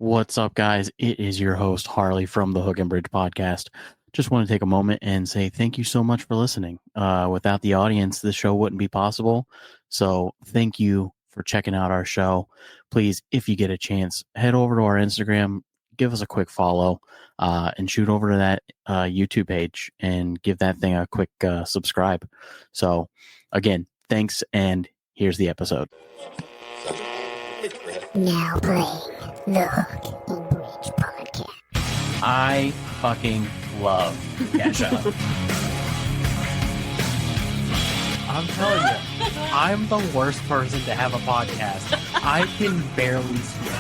What's up, guys? It is your host, Harley from the Hook and Bridge podcast. Just want to take a moment and say thank you so much for listening. Without the audience, this show wouldn't be possible. So thank you for checking out our show. Please, if you get a chance, head over to our Instagram, give us a quick follow, and shoot over to that YouTube page and give that thing a quick subscribe. So again, thanks, and here's the episode. Now playing the Hook and Bridge podcast. I fucking love Kesha. I'm telling you, I'm the worst person to have a podcast. I can barely speak.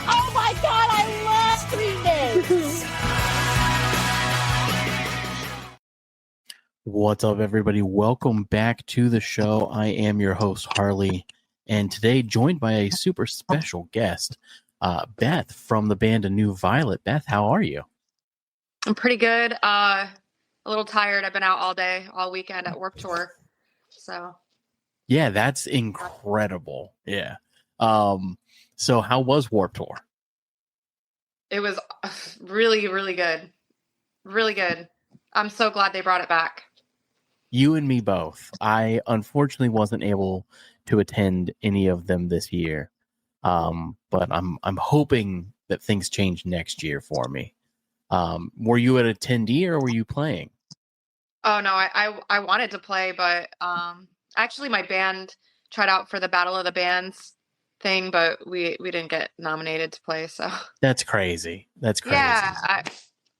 Oh my god, I love doing this! What's up, everybody? Welcome back to the show. I am your host, Harley, and today joined by a super special guest, Beth from the band A New Violet. Beth, how are you? I'm pretty good. A little tired. I've been out all day, all weekend at Warped Tour. So Yeah, that's incredible. Yeah. So how was Warped Tour? it was really, really good. Really good. I'm so glad they brought it back. You and me both. I unfortunately wasn't able to attend any of them this year, but I'm hoping that things change next year for me. Were you an attendee or were you playing? Oh no, I wanted to play, but actually my band tried out for the Battle of the Bands thing, but we didn't get nominated to play. So That's crazy. That's crazy. yeah,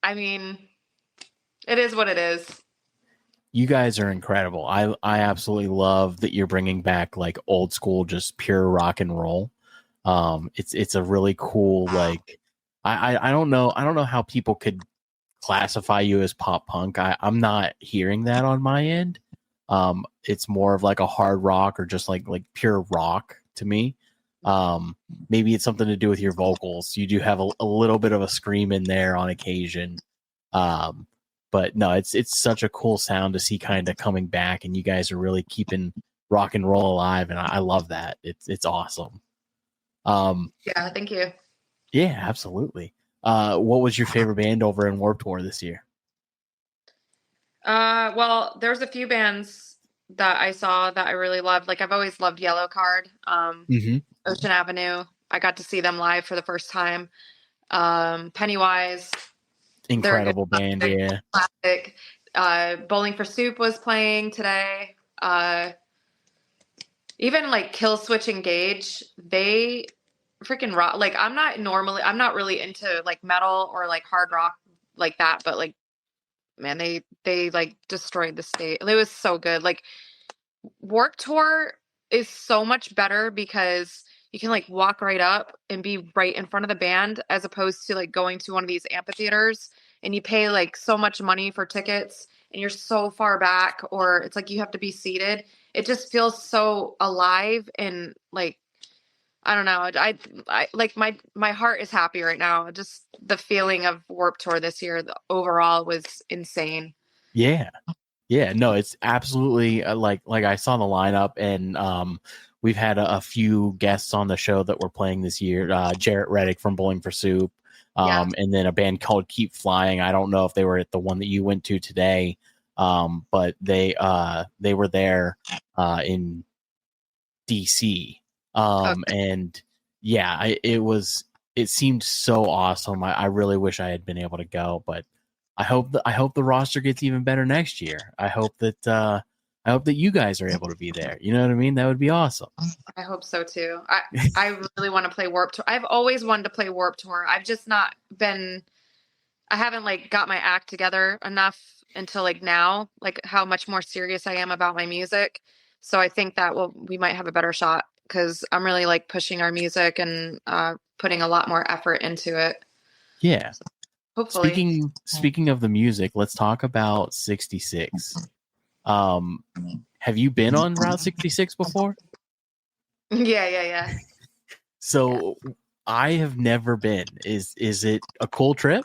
I mean, it is what it is. You guys are incredible. I absolutely love that you're bringing back like old school, just pure rock and roll. It's a really cool, like, I don't know how people could classify you as pop punk. I'm not hearing that on my end. It's more of like a hard rock or just like pure rock to me. Maybe it's something to do with your vocals. You do have a little bit of a scream in there on occasion. But no, it's such a cool sound to see kind of coming back, and you guys are really keeping rock and roll alive, and I love that. It's awesome. Yeah, thank you. Yeah, absolutely. What was your favorite band over in Warped Tour this year? Well, there's a few bands that I saw that I really loved. Like I've always loved Yellow Card, Ocean Avenue. I got to see them live for the first time. Pennywise. Incredible band, yeah. Classic. Bowling for Soup was playing today. Even like Kill Switch Engage, they freaking rock. Like I'm not really into like metal or like hard rock like that, but like, man, they like destroyed the stage. It was so good. Like Warped Tour is so much better because you can like walk right up and be right in front of the band, as opposed to like going to one of these amphitheaters and you pay like so much money for tickets and you're so far back, or it's like you have to be seated. It just feels so alive and like, I don't know. I like my heart is happy right now. Just the feeling of Warped Tour this year overall was insane. Yeah. Yeah, no, it's absolutely like I saw the lineup, and we've had a few guests on the show that we're playing this year. Jarrett Reddick from Bowling for Soup, and then a band called Keep Flying. I don't know if they were at the one that you went to today, but they were there in DC, and yeah, it seemed so awesome. I really wish I had been able to go, but I hope the roster gets even better next year. I hope that you guys are able to be there. You know what I mean? That would be awesome. I hope so too. I really want to play Warped Tour. I've always wanted to play Warped Tour. I've just not been. I haven't like got my act together enough until like now, like how much more serious I am about my music. So I think that we might have a better shot because I'm really like pushing our music and putting a lot more effort into it. Yeah. So hopefully. Speaking of the music, let's talk about 66. Have you been on Route 66 before? Yeah. So I have never been. Is it a cool trip?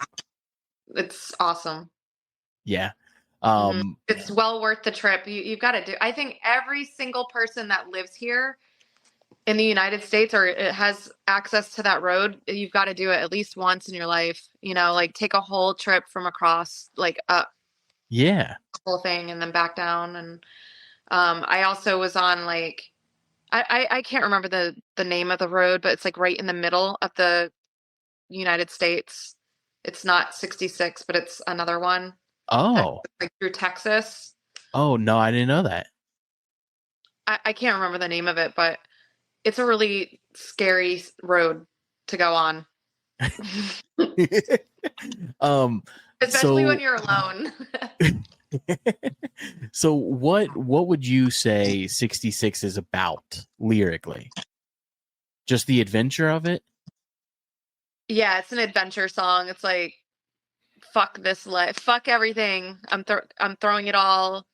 It's awesome. Yeah. It's well worth the trip. You've got to do. I think every single person that lives here in the United States or it has access to that road, you've got to do it at least once in your life. You know, like take a whole trip from across, like up Yeah. the whole thing and then back down. And I also was on like I can't remember the name of the road, but it's like right in the middle of the United States. It's not 66, but it's another one. Oh. Like through Texas. Oh no, I didn't know that. I can't remember the name of it, but it's a really scary road to go on. Especially when you're alone. So what would you say 66 is about lyrically? Just the adventure of it? Yeah, it's an adventure song. It's like fuck this life, fuck everything. I'm throwing it all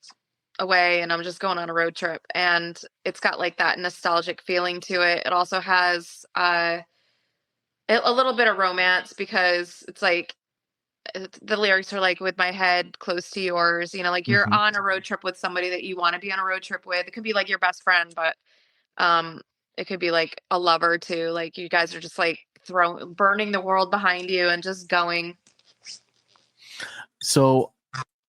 away and I'm just going on a road trip. And it's got like that nostalgic feeling to it. It also has a little bit of romance because it's like the lyrics are like with my head close to yours, you know, like you're on a road trip with somebody that you want to be on a road trip with. It could be like your best friend, but it could be like a lover too. Like you guys are just like burning the world behind you and just going. So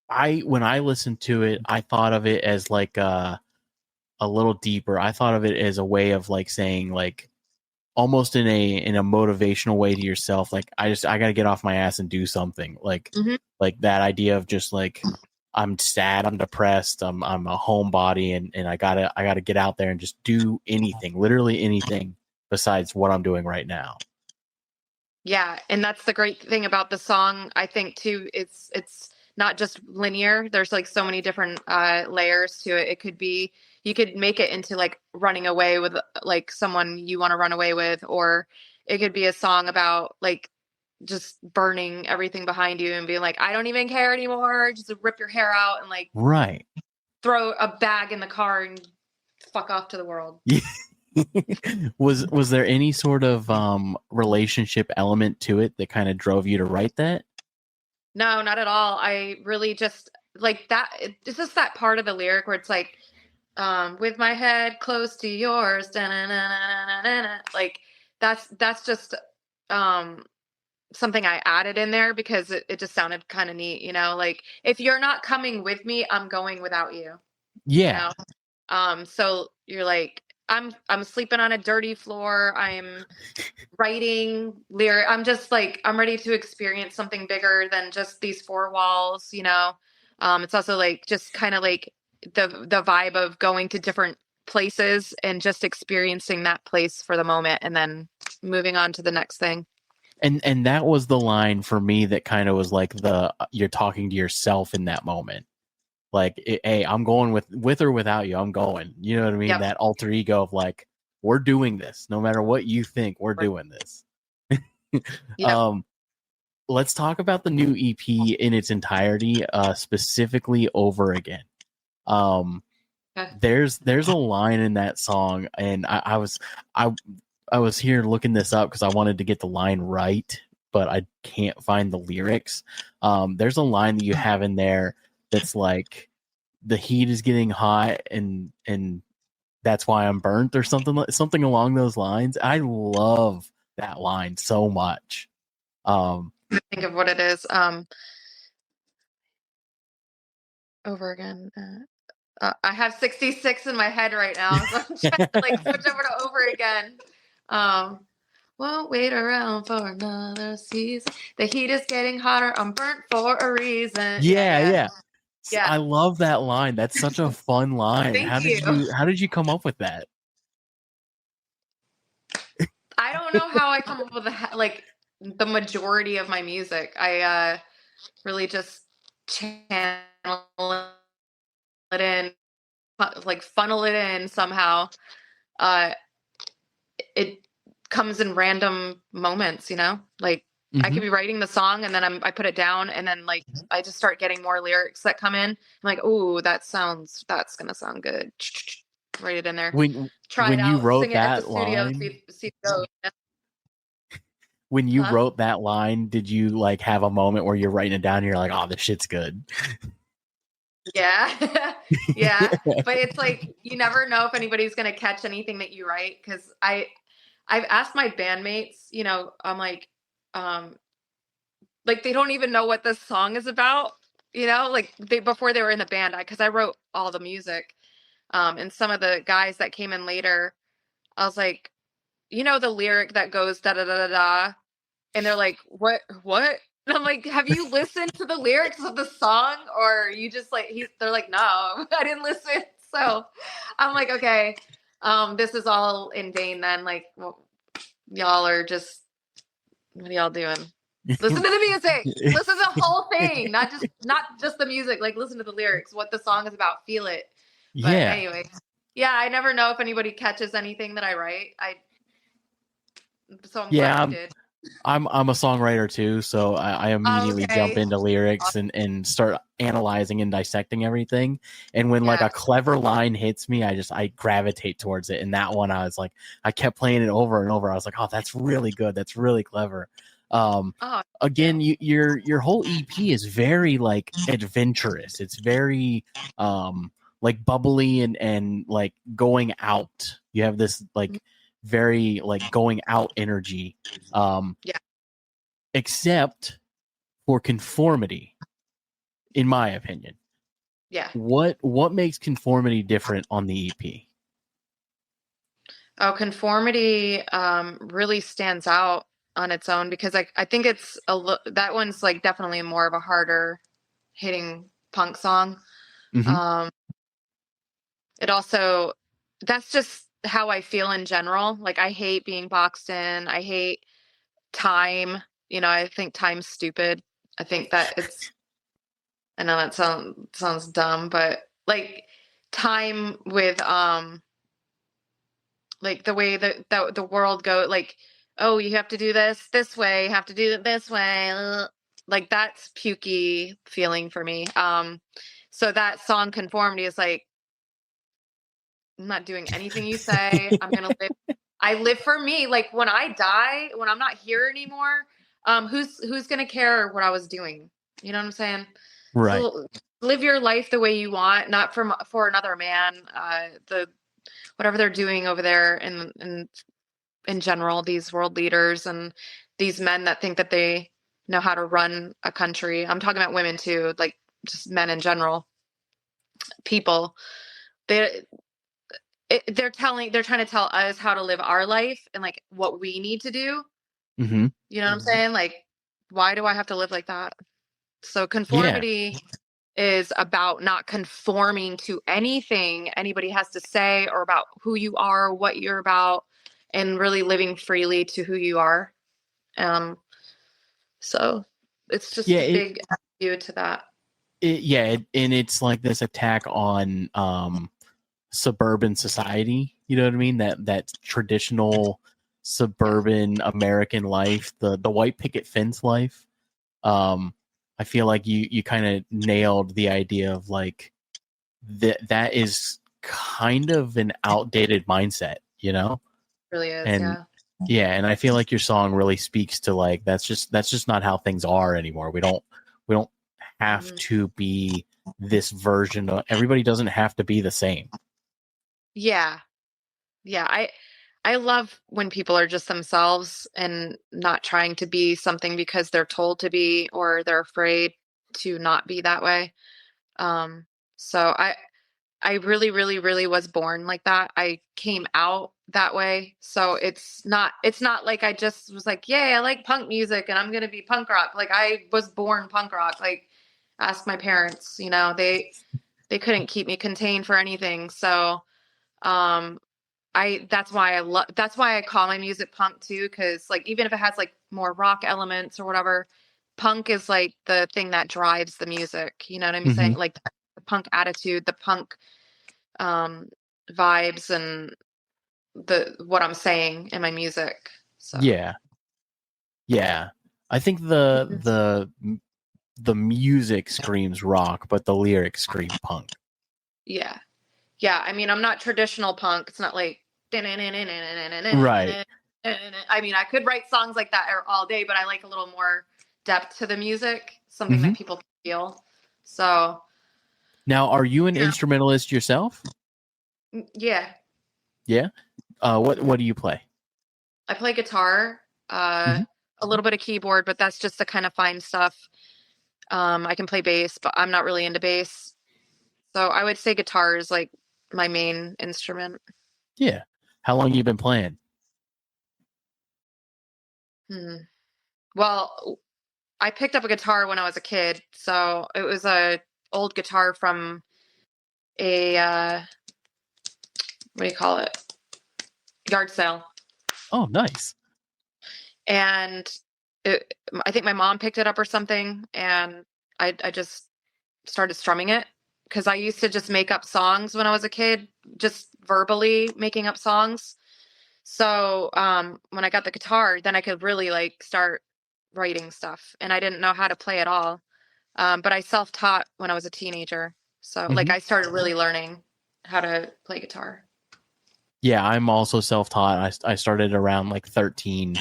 when I listened to it, I thought of it as like a little deeper. I thought of it as a way of like saying like almost in a motivational way to yourself, like I got to get off my ass and do something. Like like that idea of just like I'm sad, I'm depressed, I'm a homebody, and I gotta get out there and just do anything, literally anything besides what I'm doing right now. Yeah, and that's the great thing about the song, I think too. It's not just linear. There's like so many different layers to it. It could be, you could make it into like running away with like someone you want to run away with, or it could be a song about like just burning everything behind you and being like, I don't even care anymore. Just rip your hair out and like Right. throw a bag in the car and fuck off to the world. Was there any sort of relationship element to it that kind of drove you to write that? No, not at all. I really just like that. It's just that part of the lyric where it's like, with my head close to yours, like that's just something I added in there because it just sounded kind of neat, you know, like if you're not coming with me, I'm going without you. Yeah. You know? So you're like, I'm sleeping on a dirty floor. I'm writing lyric. I'm just like, I'm ready to experience something bigger than just these four walls, you know? It's also like, just kind of like the vibe of going to different places and just experiencing that place for the moment and then moving on to the next thing. And that was the line for me that kind of was like you're talking to yourself in that moment. Like, hey, I'm going with or without you. I'm going. You know what I mean? Yep. That alter ego of like, we're doing this. No matter what you think, we're doing this. Yep. Let's talk about the new EP in its entirety, specifically Over Again. There's a line in that song, and I was here looking this up because I wanted to get the line right, but I can't find the lyrics. There's a line that you have in there that's like, the heat is getting hot and that's why I'm burnt, or something along those lines. I love that line so much. Think of what it is. Over Again. I have 66 in my head right now, so I'm trying to like switch over to Over Again. Won't wait around for another season. The heat is getting hotter. I'm burnt for a reason. Yeah. I love that line. That's such a fun line. How did you come up with that? I don't know how I come up with like the majority of my music. I really just channel it in, like funnel it in somehow. It comes in random moments, you know, like I could be writing the song and then I put it down and then like I just start getting more lyrics that come in. I'm like, oh, that's gonna sound good. Write it in there. Try it out. You wrote sing that it at the studio, line, see it go. When you wrote that line, did you like have a moment where you're writing it down and you're like, oh, this shit's good? Yeah. Yeah. But it's like you never know if anybody's gonna catch anything that you write. Cause I've asked my bandmates, you know, I'm um like they don't even know what this song is about, you know, like they before they were in the band, because I wrote all the music. And some of the guys that came in later, I was like, you know, the lyric that goes da da da da da, and they're like, what? And I'm like, have you listened to the lyrics of the song, or you just like they're like, no, I didn't listen. So I'm like, okay, this is all in vain then. Like, well, y'all are just, what are y'all doing? Listen to the music. Listen to the whole thing, not just the music. Like, listen to the lyrics, what the song is about, feel it. But Yeah. anyway, yeah, I never know if anybody catches anything that I write. So I'm glad you did. I'm a songwriter too, so I immediately jump Okay. into lyrics and start analyzing and dissecting everything. And when like Yeah. a clever line hits me, I gravitate towards it. And that one, I was like, I kept playing it over and over. I was like, oh, that's really good. That's really clever. Again, your whole EP is very like adventurous. It's very like bubbly and like going out. You have this like very like going out energy. Yeah. Except for Conformity, in my opinion. Yeah. What makes Conformity different on the EP? Oh, Conformity really stands out on its own because I think it's that one's like definitely more of a harder hitting punk song. Mm-hmm. It also, that's just how I feel in general. Like I hate being boxed in. I hate time. You know, I think time's stupid. I think that I know that sounds dumb, but like time with like the way that the world go, like, oh, you have to do this way, you have to do it this way, like that's pukey feeling for me. So that song Conformity is like, I'm not doing anything you say. I'm gonna live. I live for me. Like when I die, when I'm not here anymore, who's gonna care what I was doing? You know what I'm saying? Right. So live your life the way you want, not for another man. The whatever they're doing over there in general, these world leaders and these men that think that they know how to run a country. I'm talking about women too, like just men in general. People, they they're trying to tell us how to live our life and like what we need to do. Mm-hmm. You know what I'm saying? Like, why do I have to live like that? So Yeah. Conformity is about not conforming to anything anybody has to say or about who you are, what you're about, and really living freely to who you are. So it's just Yeah. a big view to that. And it's like this attack on suburban society. You know what I mean? That traditional suburban American life, the white picket fence life. I feel like you kind of nailed the idea of like that is kind of an outdated mindset, you know? It really is, And and I feel like your song really speaks to like that's just not how things are anymore. We don't have to be this version of everybody doesn't have to be the same. Yeah. I love when people are just themselves and not trying to be something because they're told to be or they're afraid to not be that way. So I really, really, really was born like that. I came out that way. So it's not like I just was like, yay, I like punk music and I'm gonna be punk rock. Like I was born punk rock. Like ask my parents, you know, they couldn't keep me contained for anything. So that's why I call my music punk too, because like even if it has like more rock elements or whatever, punk is like the thing that drives the music. You know what I'm saying? Like the punk attitude, the punk vibes, and what I'm saying in my music. So Yeah. I think the music screams rock, but the lyrics scream punk. yeah. I mean, I'm not traditional punk. It's not like Right. I mean, I could write songs like that all day, but I like a little more depth to the music, something that people can feel. So Now, are you an Yeah. instrumentalist yourself? Yeah. Yeah. What do you play? I play guitar, Mhm. a little bit of keyboard, but that's just the kind of fine stuff. I can play bass, but I'm not really into bass. So I would say guitar is like my main instrument. Yeah. How long you been playing? Well, I picked up a guitar when I was a kid, so it was a old guitar from a what do you call it? Yard sale. Oh, nice. And I think my mom picked it up or something, and I just started strumming it because I used to just make up songs when I was a kid, just verbally making up songs. So when I got the guitar, then I could really like start writing stuff, and I didn't know how to play at all. But I self-taught when I was a teenager, so like Mhm. I started really learning how to play guitar. Yeah, I'm also self-taught. I started around like 13.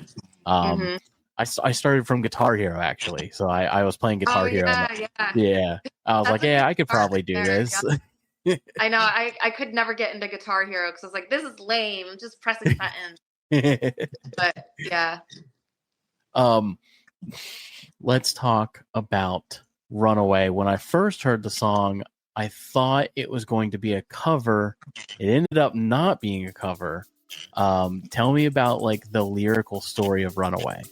Hmm. I started from Guitar Hero actually, so I was playing Oh Guitar Hero. yeah, yeah. Yeah, I was like, That's a yeah, good I could start probably do there. this. Yeah. I know. I could never get into Guitar Hero because I was like, this is lame. I'm just pressing buttons. But yeah. Let's talk about Runaway. When I first heard the song, I thought it was going to be a cover. It ended up not being a cover. Tell me about like the lyrical story of Runaway.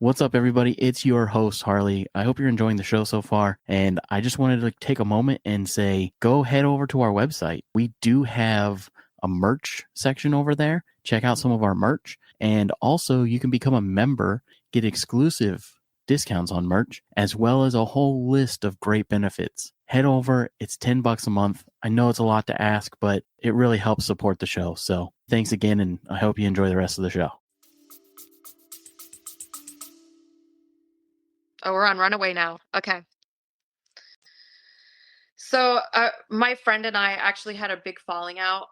What's up, everybody? It's your host, Harley. I hope you're enjoying the show so far. And I just wanted to take a moment and say, go head over to our website. We do have a merch section over there. Check out some of our merch. And also, you can become a member, get exclusive discounts on merch, as well as a whole list of great benefits. Head over. It's $10 a month. I know it's a lot to ask, but it really helps support the show. So thanks again, and I hope you enjoy the rest of the show. Oh, we're on Runaway now. Okay. So my friend and I actually had a big falling out.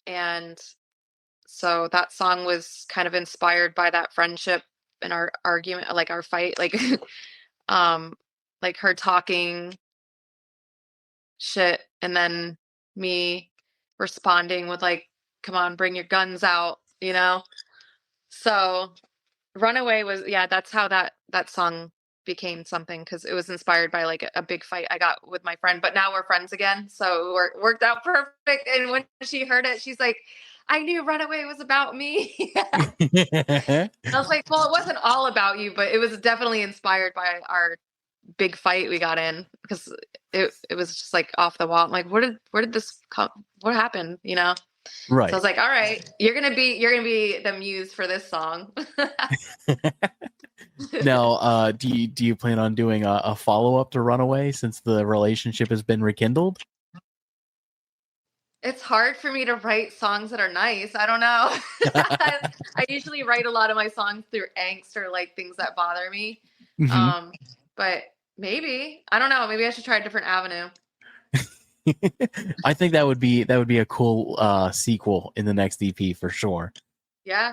And so that song was kind of inspired by that friendship and our argument, like our fight, um, like her talking shit and then me responding with like, come on, bring your guns out, you know? So Runaway was, yeah, that's how that song became something because it was inspired by like a big fight I got with my friend. But now we're friends again, so it worked out perfect. And when she heard it, she's like, "I knew Runaway was about me." I was like, "Well, it wasn't all about you, but it was definitely inspired by our big fight we got in because it was just like off the wall. I'm like, where did this come? What happened? You know?" So I Right. was like, all right, you're gonna be the muse for this song. Now, do you plan on doing a follow up to Runaway since the relationship has been rekindled? It's hard for me to write songs that are nice. I don't know. I usually write a lot of my songs through angst or like things that bother me. Mm-hmm. But maybe I don't know. Maybe I should try a different avenue. I think that would be a cool sequel in the next EP for sure. Yeah.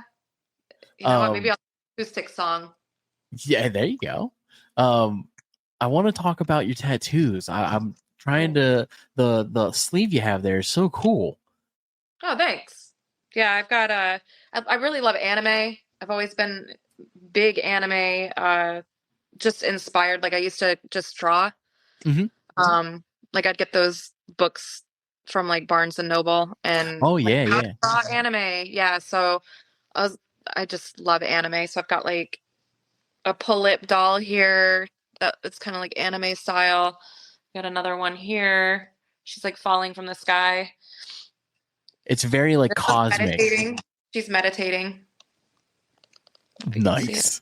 You know what? Maybe I'll acoustic song. Yeah, there you go. I want to talk about your tattoos. I'm trying to the sleeve you have there is so cool. Oh, thanks. Yeah, I've got I really love anime. I've always been big anime, just inspired. Like I used to just draw. Mm-hmm. Like I'd get those books from like Barnes and Noble and Oh like yeah, how yeah. to draw anime. Yeah, so I just love anime. So I've got like a pull-lip doll here it's kind of like anime style. Got another one here. She's like falling from the sky. It's very like This one's cosmic. meditating. She's meditating. Nice.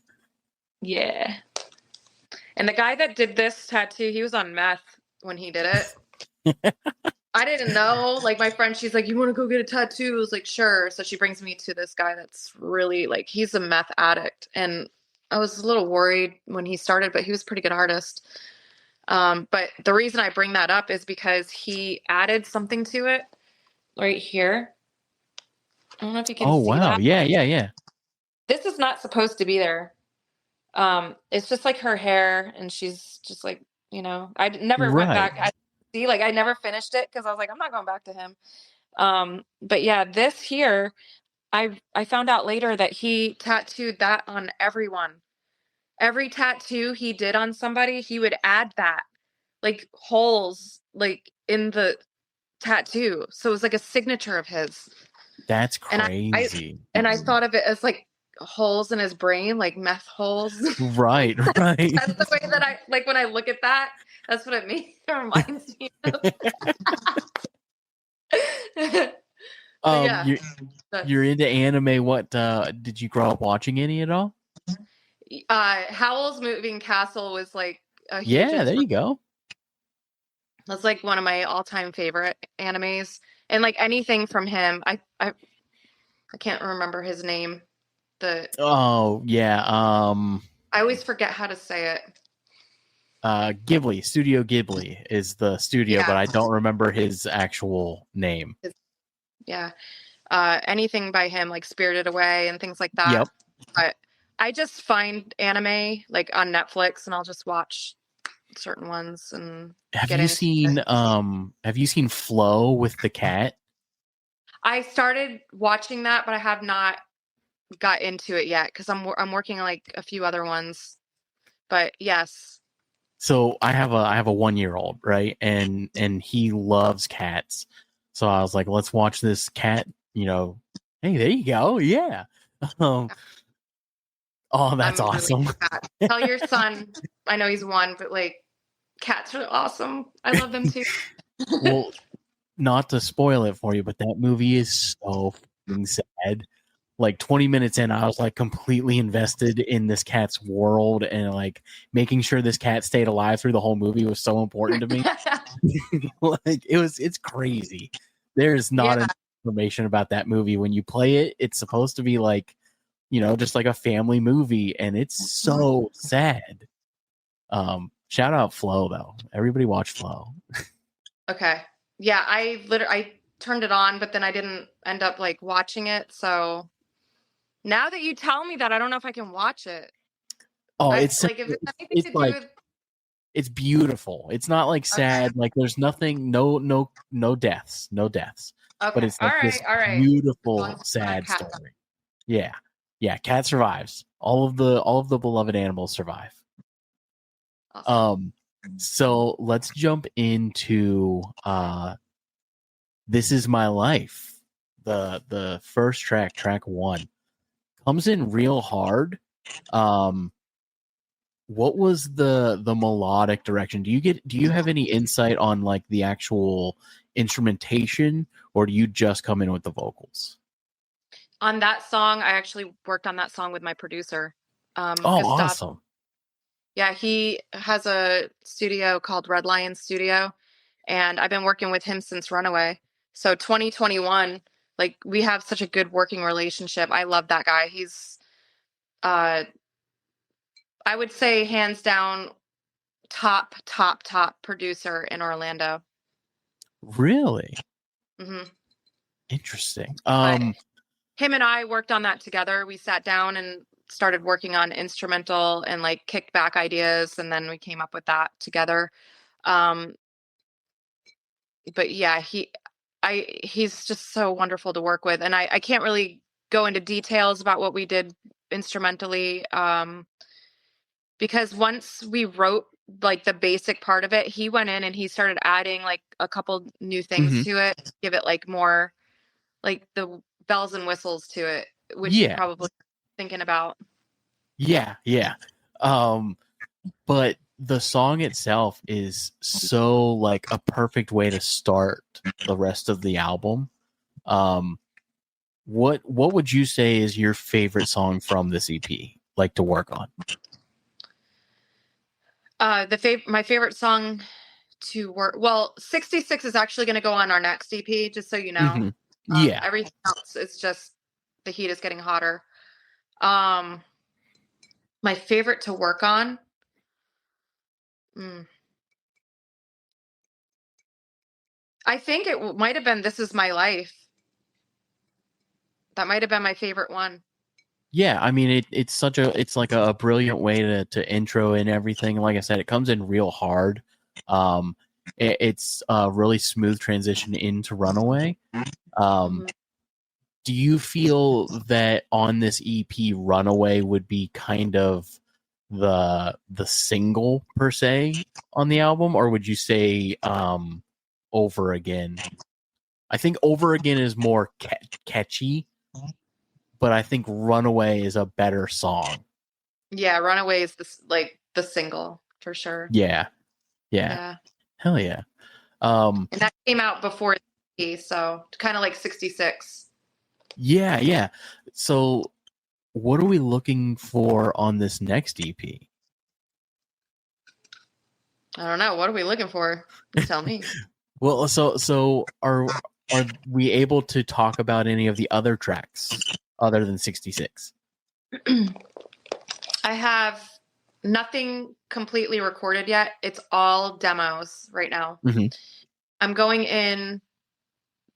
Yeah. And the guy that did this tattoo, he was on meth when he did it. I didn't know. Like my friend, she's like, "You want to go get a tattoo?" I was like, "Sure." So she brings me to this guy that's really like he's a meth addict, and I was a little worried when he started, but he was a pretty good artist. But the reason I bring that up is because he added something to it right here. I don't know if you can Oh see wow. that. Yeah, yeah, yeah. This is not supposed to be there. It's just like her hair, and she's just like, I never went Right. back. I never finished it because I was like, I'm not going back to him. But yeah, this here, I found out later that he tattooed that on everyone. Every tattoo he did on somebody, he would add that, like holes, like in the tattoo. So it was like a signature of his. That's And crazy. I thought of it as like holes in his brain, like meth holes. Right, right. That's the way that I like when I look at that. That's what it reminds me of. Yeah, you're into anime. What did you grow up watching any at all? Howl's Moving Castle was like a huge Yeah, there you go. That's like one of my all-time favorite animes, and like anything from him. I can't remember his name. Oh yeah, I always forget how to say it. Ghibli, Studio Ghibli is the studio, Yeah. but I don't remember his actual name. Yeah. Anything by him, like Spirited Away and things like that. Yep. But I just find anime like on Netflix, and I'll just watch certain ones. And Have you seen Flow with the cat? I started watching that, but I have not got into it yet because I'm working on like a few other ones. But yes. So I have a 1-year-old, right? And he loves cats. So I was like, let's watch this cat, hey, there you go. Yeah. Oh, that's awesome. Tell your son, I know he's 1, but like cats are awesome. I love them too. Well, not to spoil it for you, but that movie is so fucking sad. Like 20 minutes in, I was like completely invested in this cat's world, and like making sure this cat stayed alive through the whole movie was so important to me. Like it's crazy. There's not enough information about that movie. When you play it, it's supposed to be like, just like a family movie, and it's so sad. Shout out Flow though. Everybody watch Flow. Okay. Yeah, I turned it on, but then I didn't end up like watching it. So now that you tell me that, I don't know if I can watch it. Oh, it's like if it's anything to do with. It's beautiful. It's not like sad. Okay. Like there's nothing, no deaths, okay. But it's like this beautiful, sad story. Yeah, cat survives. All of the beloved animals survive. Awesome. So let's jump into This Is My Life. The first track 1 comes in real hard. What was the melodic direction? Do you have any insight on like the actual instrumentation, or do you just come in with the vocals? On that song, I actually worked on that song with my producer. Gustav. Awesome. Yeah, he has a studio called Red Lion Studio, and I've been working with him since Runaway. So 2021, like we have such a good working relationship. I love that guy. He's I would say hands down top producer in Orlando. Really? Mm-hmm. Interesting. Him and I worked on that together. We sat down and started working on instrumental and like kicked back ideas, and then we came up with that together. But yeah, he's just so wonderful to work with, and I can't really go into details about what we did instrumentally. Because once we wrote like the basic part of it, he went in and he started adding like a couple new things to it, give it like more like the bells and whistles to it, which you're probably thinking about. Yeah. But the song itself is so like a perfect way to start the rest of the album. What would you say is your favorite song from this EP, like to work on? My favorite song to work. Well, 66 is actually going to go on our next EP, just so you know. Yeah. Everything else is just the heat is getting hotter. My favorite to work on. I think it might have been This Is My Life. That might have been my favorite one. Yeah, I mean it's like a brilliant way to intro and everything. Like I said, it comes in real hard. It's a really smooth transition into Runaway. Mhm. Do you feel that on this EP, Runaway would be kind of the single per se on the album, or would you say Over Again? I think Over Again is more catchy, but I think Runaway is a better song. Yeah, Runaway is the single for sure. Yeah. Yeah. Hell yeah. And that came out before the so kind of like 66. Yeah. So what are we looking for on this next EP? I don't know. What are we looking for? You tell me. Well, so are we able to talk about any of the other tracks other than 66? I have nothing completely recorded yet. It's all demos right now. Mm-hmm. I'm going in.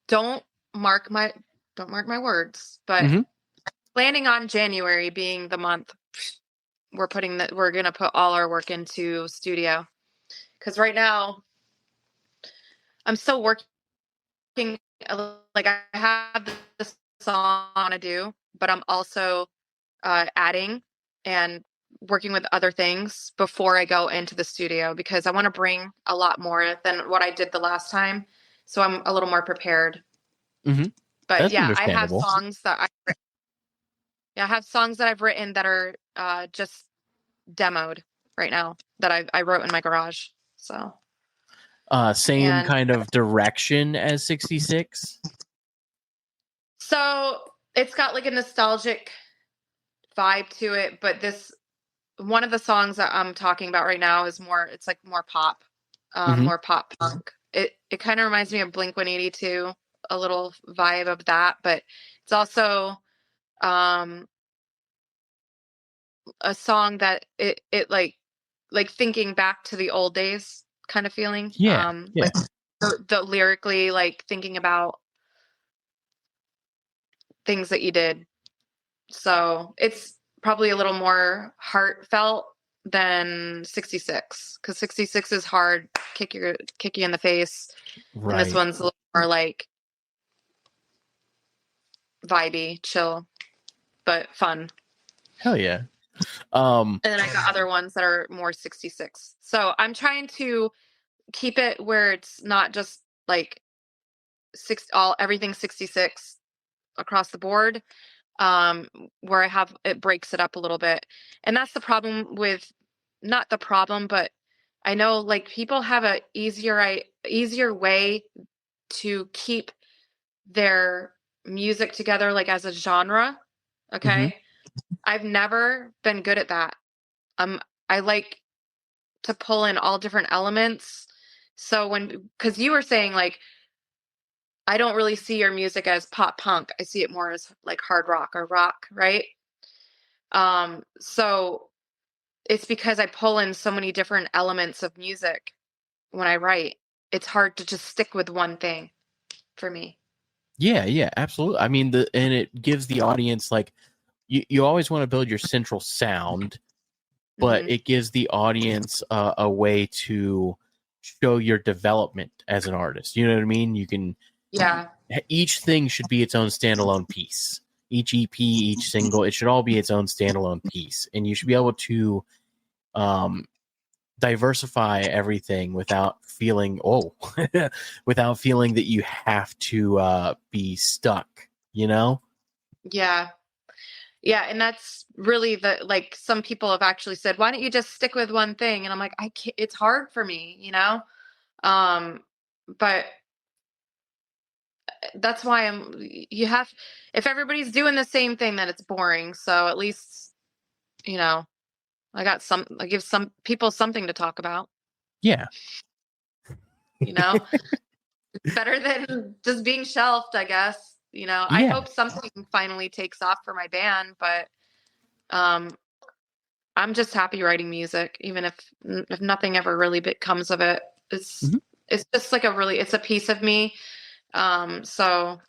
Don't mark my words, but planning on January being the month we're gonna put all our work into studio. Because right now I'm still working. Like I have this song to do, but I'm also adding and working with other things before I go into the studio because I want to bring a lot more than what I did the last time. So I'm a little more prepared. Mm-hmm. But That's yeah, I have understandable. songs that I've written that are just demoed right now that I wrote in my garage. So Same and kind of direction as 66. so it's got like a nostalgic vibe to it, but one of the songs that I'm talking about right now is it's like more pop, more pop punk. It kind of reminds me of Blink-182, a little vibe of that, but it's also a song that it like thinking back to the old days kind of feeling. Yeah. Like the lyrically, like thinking about things that you did. So it's probably a little more heartfelt than 66 because 66 is hard, kick you in the face, Right. and this one's a little more like vibey, chill, but fun. Hell yeah. And then I got other ones that are more 66. So I'm trying to keep it where it's not just like everything 66 across the board. Where I have it breaks it up a little bit. And that's the problem with not the problem, but I know like people have a easier way to keep their music together like as a genre. Okay. I've never been good at that. I like to pull in all different elements. So because you were saying like I don't really see your music as pop punk. I see it more as like hard rock or rock, right? So it's because I pull in so many different elements of music when I write. It's hard to just stick with one thing for me. Yeah, absolutely. I mean, and it gives the audience like you always want to build your central sound, but it gives the audience a way to show your development as an artist. You know what I mean? You can. Yeah. Each thing should be its own standalone piece. Each EP, each single, it should all be its own standalone piece, and you should be able to diversify everything without feeling without feeling that you have to be stuck. You know? Yeah. Yeah, and that's really like some people have actually said, "Why don't you just stick with one thing?" And I'm like, I can't, it's hard for me, you know? But that's why if everybody's doing the same thing, then it's boring. So at least, you know, I give some people something to talk about, Yeah. you know? It's better than just being shelved, I guess. You know, I Yeah. hope something finally takes off for my band, but I'm just happy writing music, even if nothing ever really comes of it. It's just like it's a piece of me. So,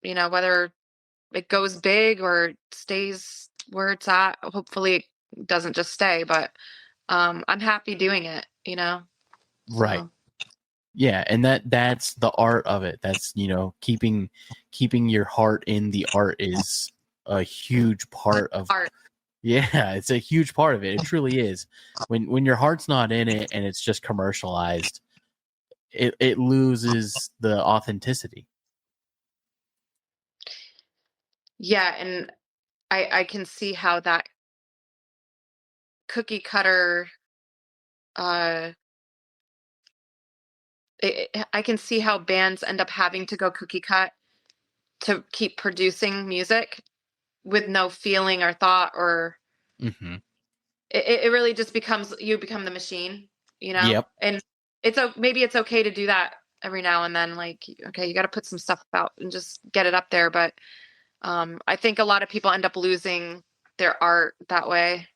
you know, whether it goes big or stays where it's at. Hopefully it doesn't just stay, but I'm happy doing it, you know. Right. So. Yeah, and that's the art of it. That's, you know, keeping your heart in the art is a huge part of Art. Yeah, it's a huge part of it. It truly is. When your heart's not in it and it's just commercialized, it loses the authenticity. Yeah, and I can see how that cookie cutter I can see how bands end up having to go cookie cut to keep producing music with no feeling or thought, or Mm-hmm. it really just becomes, you become the machine, you know. Yep. And maybe it's okay to do that every now and then, like, okay, you got to put some stuff out and just get it up there, but I think a lot of people end up losing their art that way.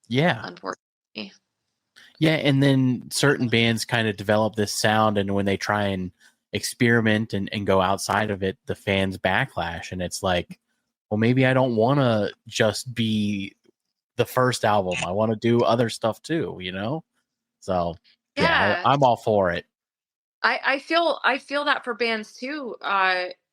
Yeah. Unfortunately. Yeah, and then certain bands kind of develop this sound, and when they try and experiment and go outside of it, the fans backlash, and it's like, well, maybe I don't want to just be the first album. I want to do other stuff too, you know? So, yeah, I'm all for it. I feel that for bands too,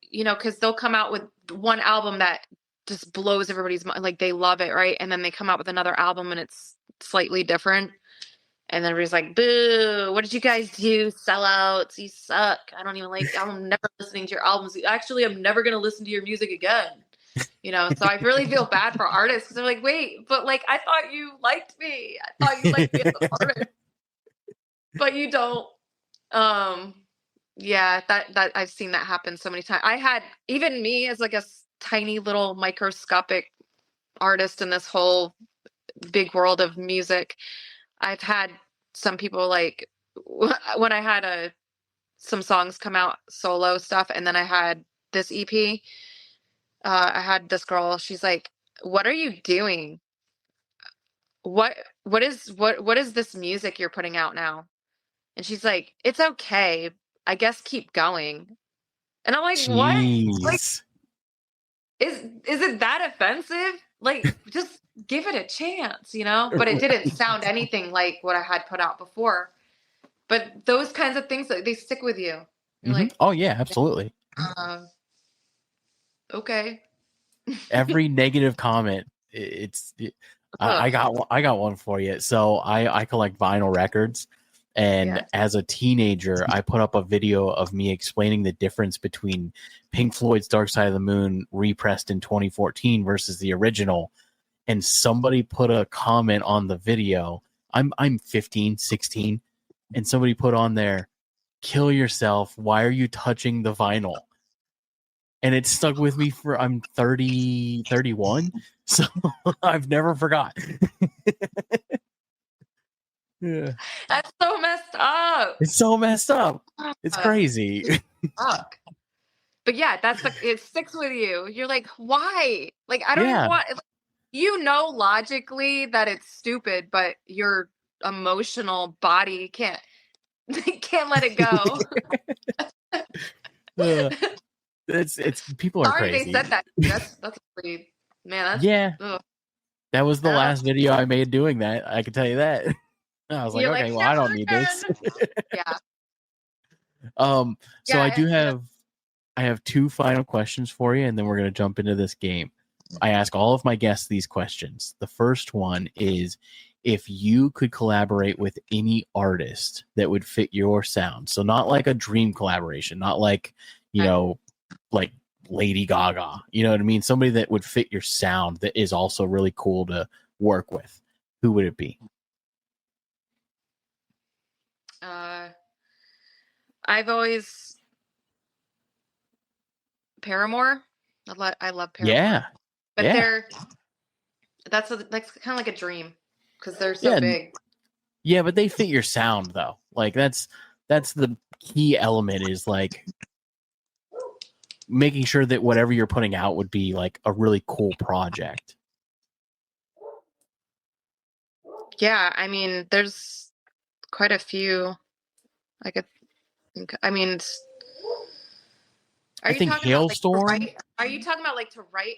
you know, because they'll come out with one album that just blows everybody's mind, like they love it, right? And then they come out with another album and it's slightly different. And then everybody's like, boo, what did you guys do? Sellouts, you suck. I don't even like, I'm never listening to your albums. Actually, I'm never going to listen to your music again. You know, so I really feel bad for artists because they're like, wait, but like, I thought you liked me. I thought you liked me as an artist. But you don't. Yeah, that I've seen that happen so many times. I had, even me as like a tiny little microscopic artist in this whole big world of music, I've had some people like, when I had some songs come out solo stuff, and then I had this EP, I had this girl, she's like, what are you doing? What is this music you're putting out now? And she's like, it's okay, I guess keep going. And I'm like, what? Like, Jeez. is it that offensive? Like, just give it a chance, you know? But it didn't sound anything like what I had put out before. But those kinds of things, they stick with you. You're like, Oh yeah, absolutely. Okay. Every negative comment, I got one for you. So I collect vinyl records, and as a teenager, I put up a video of me explaining the difference between Pink Floyd's Dark Side of the Moon repressed in 2014 versus the original. And somebody put a comment on the video. I'm 15, 16, and somebody put on there, "Kill yourself. Why are you touching the vinyl?" And it stuck with me for, I'm 30, 31, so I've never forgot. Yeah. That's so messed up. It's so messed up. It's crazy. Fuck. But yeah, it sticks with you. You're like, why? Like, I don't even want, you know, logically that it's stupid, but your emotional body can't let it go. It's people are Sorry crazy. they said that. That's pretty, man. Ugh. That was the last video I made doing that. I can tell you that. I was like, okay, well, I don't need this. Yeah. So I have two final questions for you, and then we're going to jump into this game. I ask all of my guests these questions. The first one is, if you could collaborate with any artist that would fit your sound. So not like a dream collaboration, not like, you know, like Lady Gaga, you know what I mean? Somebody that would fit your sound that is also really cool to work with. Who would it be? I've always Paramore. I love Paramore. Yeah, but that's kind of like a dream because they're so big. Yeah, but they fit your sound though. Like that's the key element, is like making sure that whatever you're putting out would be like a really cool project. Yeah, I mean, there's quite a few. I mean, I think Hailstorm. Are you talking about like to write?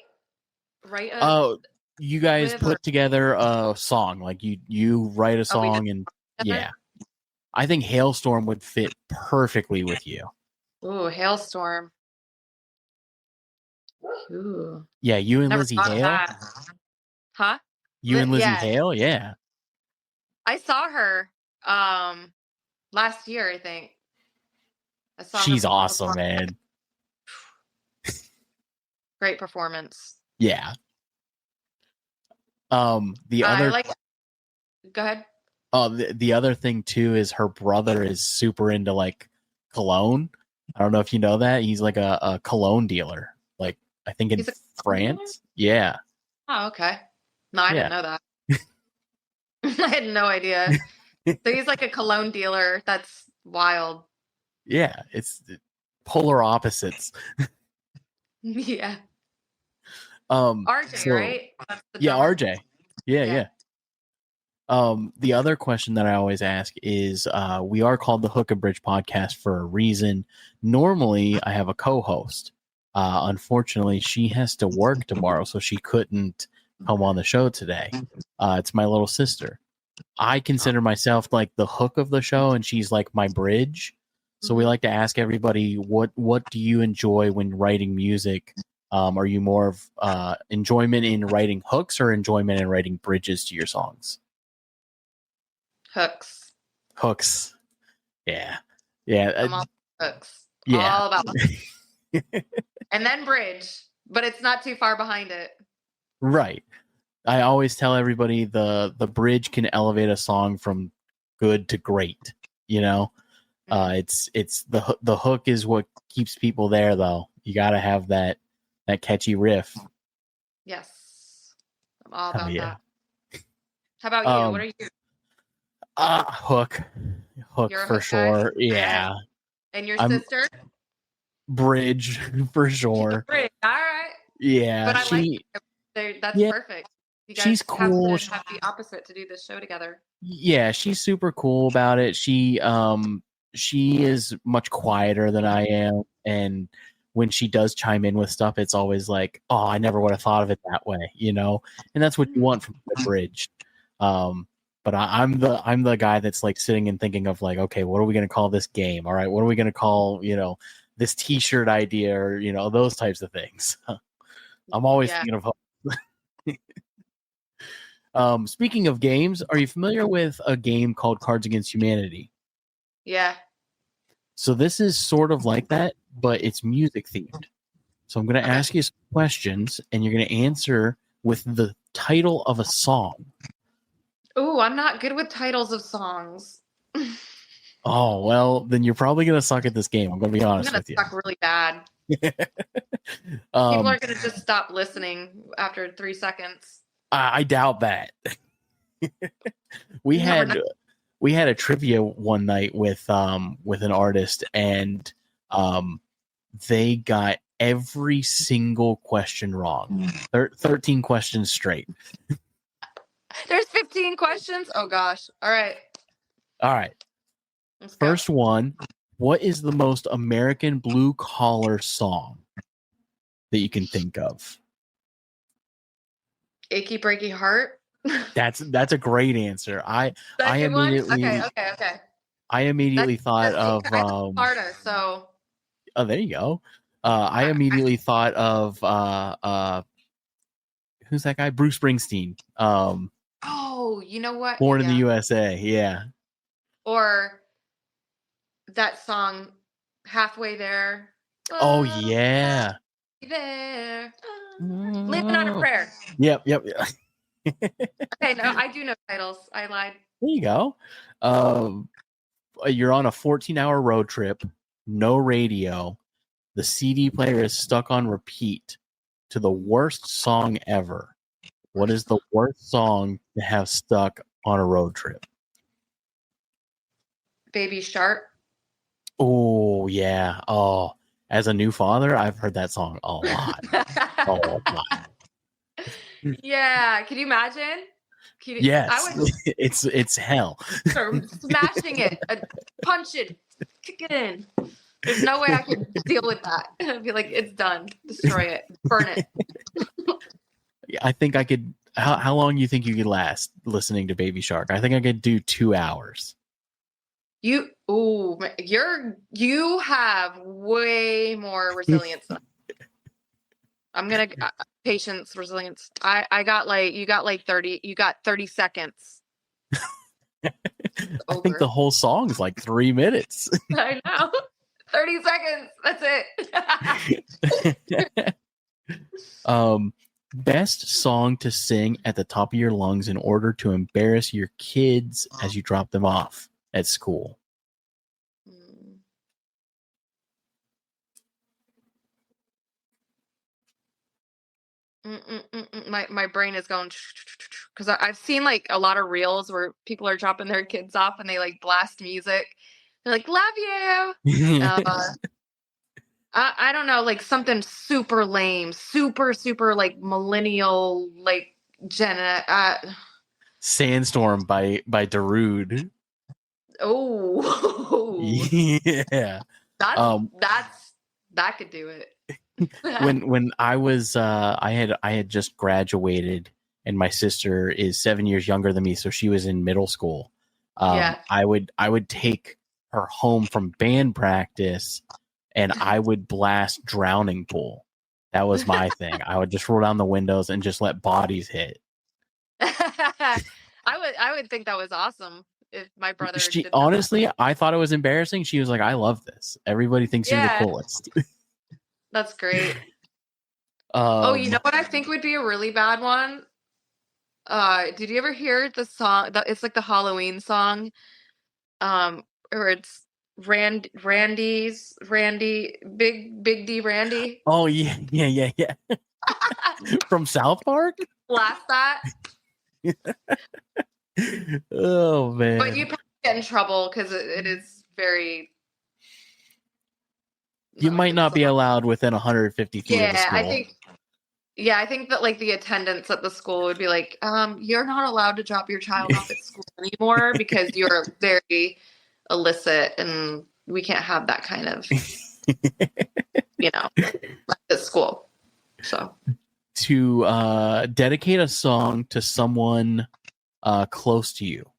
you guys With put together a song, like you write a Oh, we did song, and together? yeah, I think Hailstorm would fit perfectly with you. Ooh, Hailstorm. Ooh. Yeah, you and Never Lizzie thought of Hale. that. Huh? You and Lizzie Yeah. Hale, yeah. I saw her last year, I think. I saw She's her awesome, perform. man. Great performance. Yeah. The I other like Go ahead. the other thing too is her brother is super into like cologne. I don't know if you know that. He's like a cologne dealer. Like I think in He's a France. Yeah. Oh, okay. No, I Yeah. didn't know that. I had no idea. So he's like a cologne dealer. That's wild. Yeah. It's polar opposites. Yeah. RJ, So, right? That's the yeah, drummer? RJ. Yeah. The other question that I always ask is we are called the Hook and Bridge podcast for a reason. Normally I have a co-host. Unfortunately, she has to work tomorrow, so she couldn't come on the show today. It's my little sister. I consider myself like the hook of the show, and she's like my bridge. So we like to ask everybody, what do you enjoy when writing music? Are you more of enjoyment in writing hooks or enjoyment in writing bridges to your songs? Hooks. Hooks. Yeah. I'm all hooks. Yeah. All about and then bridge, but it's not too far behind it. Right. I always tell everybody the bridge can elevate a song from good to great. You know, it's the hook is what keeps people there, though. You got to have that catchy riff. Yes, I'm all about that. How about you? What are you? Hook You're a for hook sure. guy? Yeah. And your I'm- sister? Bridge for sure. Bridge. All right. Yeah, But I like that's Yeah, perfect. You guys she's cool. have to have the opposite to do this show together. Yeah, she's super cool about it. She is much quieter than I am, and when she does chime in with stuff, it's always like, oh, I never would have thought of it that way, you know. And that's what you want from the bridge. But I'm the guy that's like sitting and thinking of like, okay, what are we gonna call this game? All right, what are we gonna call, this T-shirt idea, or those types of things. I'm always thinking of. Speaking of games, are you familiar with a game called Cards Against Humanity? Yeah. So this is sort of like that, but it's music themed. So I'm going to ask you some questions, and you're going to answer with the title of a song. Ooh, I'm not good with titles of songs. Oh, well, then you're probably going to suck at this game. I'm going to be honest with you. I'm going to suck really bad. People are going to just stop listening after 3 seconds. I doubt that. We had a trivia one night with an artist, and they got every single question wrong. 13 questions straight. There's 15 questions? Oh gosh. All right. Let's go. First one, what is the most American blue collar song that you can think of? Achy Breaky Heart. That's a great answer. I immediately Okay. I immediately thought of Florida, so oh, there you go. I immediately thought of who's that guy? Bruce Springsteen. Oh, you know what? Born in the USA, yeah. Or that song Halfway There. Oh yeah. There. Living on a Prayer. Yep. Okay, no, I do know titles. I lied. There you go. You're on a 14-hour road trip, no radio. The CD player is stuck on repeat to the worst song ever. What is the worst song to have stuck on a road trip? Baby Shark. Oh, yeah. Oh, as a new father, I've heard that song a lot. A lot. Yeah, can you imagine? Yes, it's hell. Smashing it, punch it, kick it in. There's no way I could deal with that. I'd be like, it's done. Destroy it, burn it. I think I could how long you think you could last listening to Baby Shark? I think I could do 2 hours. You have way more resilience than I'm gonna patience, resilience. I got like you got like 30. You got 30 seconds. I think the whole song is like 3 minutes. I know. 30 seconds. That's it. Best song to sing at the top of your lungs in order to embarrass your kids as you drop them off at school. My brain is going because I've seen like a lot of reels where people are dropping their kids off and they like blast music. They're like, "Love you." I don't know, like something super lame, super like millennial, like Jenna. Sandstorm by Darude. Oh, yeah. That could do it. when I was I had just graduated, and my sister is 7 years younger than me, so she was in middle school. I would take her home from band practice, and I would blast Drowning Pool. That was my thing. I would just roll down the windows and just let bodies hit. I would think that was awesome if my brother. Honestly, I thought it was embarrassing. She was like, "I love this. Everybody thinks you're the coolest." That's great. You know what I think would be a really bad one? Did you ever hear the song? It's like the Halloween song, or it's Randy, Big D Randy. Oh yeah. From South Park. Blast that. Oh man! But you probably get in trouble because it is very. You might not be allowed within 150 feet of the school. I think that like the attendants at the school would be like, you're not allowed to drop your child off at school anymore because you're very illicit and we can't have that kind of, at school. So to dedicate a song to someone close to you.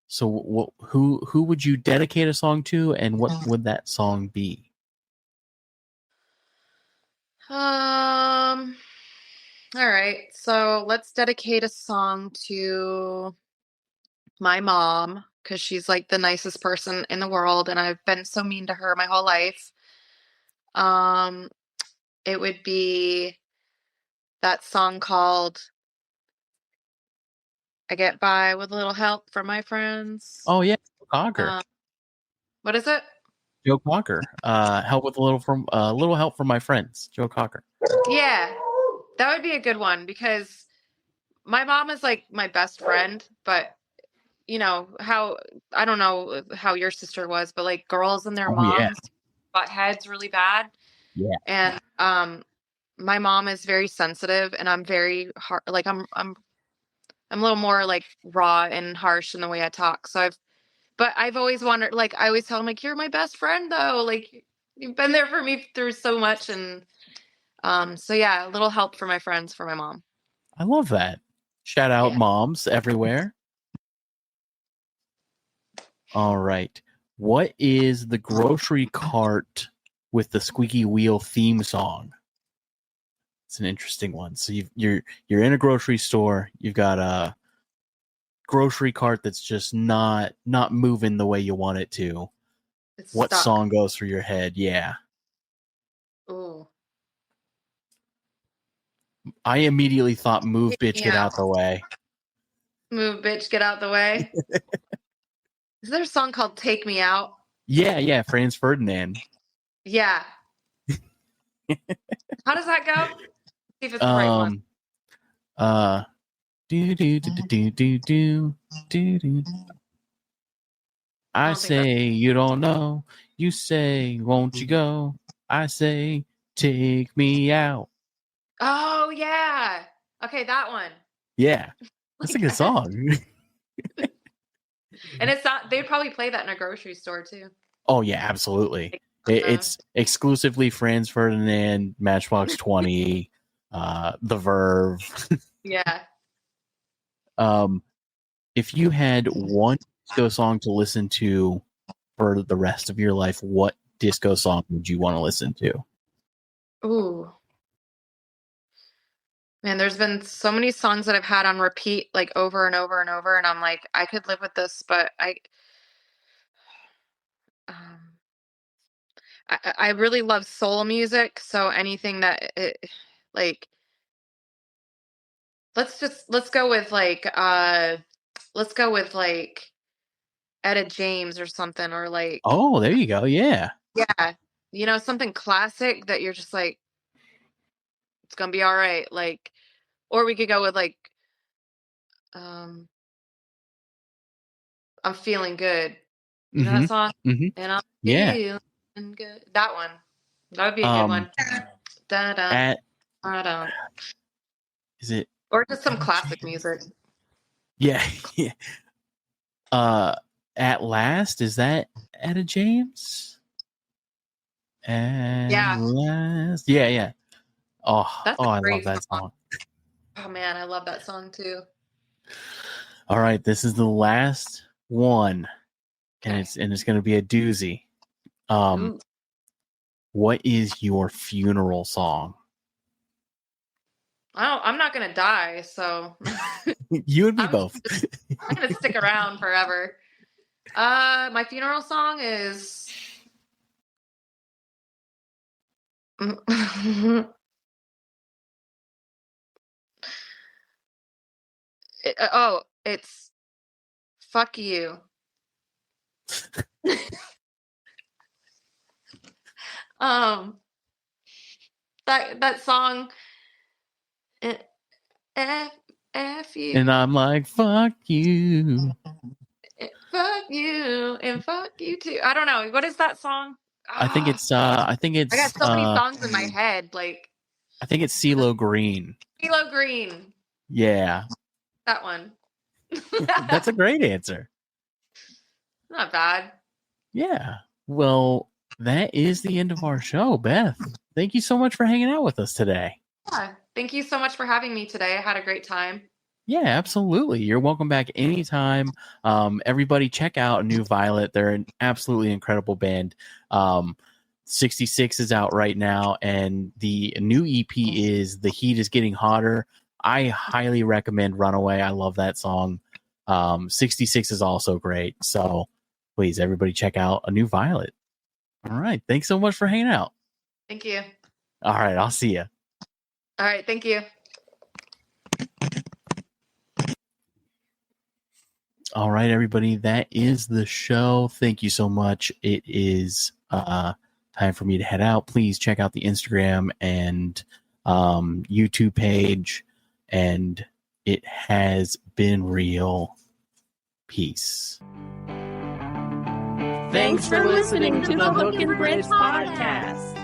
So who would you dedicate a song to, and what would that song be? All right. So let's dedicate a song to my mom because she's like the nicest person in the world, and I've been so mean to her my whole life. It would be that song called "I Get By with a Little Help from My Friends." Oh yeah, Cocker. What is it? Joe Cocker. Help with a little help from my friends. Joe Cocker. Yeah, that would be a good one because my mom is like my best friend, but I don't know how your sister was, but like girls and their moms butt heads really bad. Yeah. And my mom is very sensitive, and I'm very hard. Like I'm a little more like raw and harsh in the way I talk. So I've always wondered, like, I always tell them, like, you're my best friend, though. Like, you've been there for me through so much. And so, yeah, a little help for my friends, for my mom. I love that. Shout out moms everywhere. All right. What is the grocery cart with the squeaky wheel theme song? It's an interesting one. So you're in a grocery store. You've got a grocery cart that's just not moving the way you want it to. What song goes through your head? Yeah. Ooh. I immediately thought "Move, Bitch, Get Out the Way." Move, bitch, get out the way. Is there a song called "Take Me Out"? Yeah, Franz Ferdinand. Yeah. How does that go? See if it's the right one. Do. I say you don't know. You say, won't you go? I say, take me out. Oh yeah. Okay, that one. Yeah, that's a good song. And it's not. They'd probably play that in a grocery store too. Oh yeah, absolutely. It's exclusively Franz Ferdinand, Matchbox 20, The Verve. Yeah. If you had one disco song to listen to for the rest of your life, what disco song would you want to listen to? Ooh. Man, there's been so many songs that I've had on repeat like over and over and over, and I'm like, I could live with this, but um I really love soul music, so anything that like let's go with like Etta James or something, or like, Oh, there you go. Yeah. yeah, something classic that you're just like, it's gonna be all right. Like, or we could go with like, um, I'm feeling good. You know Mm-hmm. that song? Mm-hmm. And I'm Yeah. feeling good. That one. That would be a good one. Da da At da. is it? Or just some Etta classic James? music. Yeah. Yeah. At Last, is that Etta James? At Yeah, Last. Yeah, yeah. Oh, that's I a love great that song. song. Oh man, I love that song too. All right, this is the last one, and Okay. it's going to be a doozy. Ooh. What is your funeral song? I'm not gonna die, so You and me I'm both. I'm gonna stick around forever. My funeral song is it's "Fuck You." Um, that song, eh, F F you, And I'm like, fuck you. fuck you, and fuck you too. I don't know. What is that song? I think Ah, it's I think I got it's so many songs in my head. Like I think it's CeeLo Green. CeeLo Green, Yeah. that one. That's a great answer. Not bad. Yeah. Well, that is the end of our show, Beth. Thank you so much for hanging out with us today. Yeah. Thank you so much for having me today. I had a great time. Yeah, absolutely. You're welcome back anytime. Everybody check out New Violet. They're an absolutely incredible band. 66 is out right now, and the new EP is The Heat is Getting Hotter. I highly recommend Runaway. I love that song. 66 is also great. So please, everybody check out A New Violet. All right. Thanks so much for hanging out. Thank you. All right. I'll see you. All right. Thank you. All right, everybody. That is the show. Thank you so much. It is time for me to head out. Please check out the Instagram and YouTube page. And it has been real. Peace. Thanks for listening to the Hook and Bridge podcast.